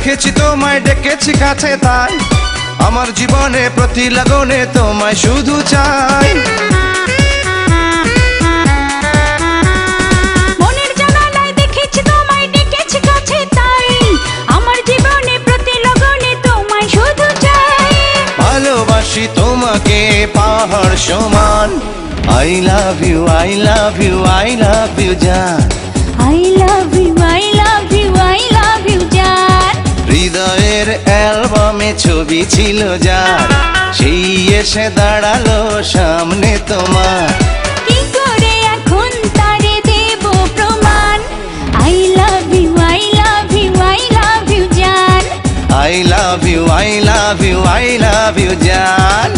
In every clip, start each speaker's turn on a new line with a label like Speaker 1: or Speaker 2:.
Speaker 1: দেখেছি তোমায় ডেকেছি কাছে, তাই আমার জীবনে প্রতি লগনে তোমায় শুধু চাই।
Speaker 2: মনের জানালায় দেখেছি তোমায় ডেকেছি কাছে, তাই আমার জীবনে প্রতি লগনে তোমায় শুধু চাই।
Speaker 1: ভালোবাসি তোমাকে পাহাড় সমান, I love you, I love you, I love you জান।
Speaker 2: I love you, I love you, I love you জান।
Speaker 1: হৃদয়ের অ্যালবামে ছবি ছিল যার, সেই এসে দাঁড়ালো সামনে তোমার।
Speaker 2: কি করে এখন তারে দেব প্রমাণ? I love you, I love you, I love you জান।
Speaker 1: I love you, I love you, I love you জান।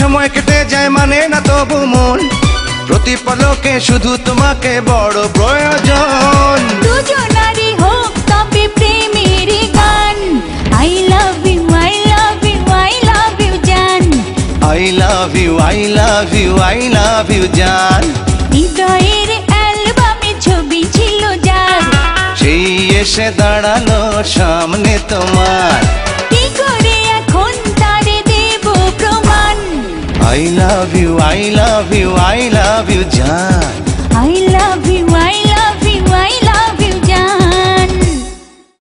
Speaker 1: সময় কেটে যায় মানে না তবু মন, প্রতি পলকে শুধু তোমাকে বড় প্রয়োজন।
Speaker 2: দুজনারই হোক তবে প্রেমের গান। I love you, I love you, I love you জান।
Speaker 1: I love you, I love you, I love you জান।
Speaker 2: হৃদয়ের অ্যালবামে ছবি ছিল যার,
Speaker 1: সেই এসে দাঁড়ালো সামনে তোমার।
Speaker 2: কি করে এখন তারে দেব প্রমাণ?
Speaker 1: I love you, I love you, I love you জান।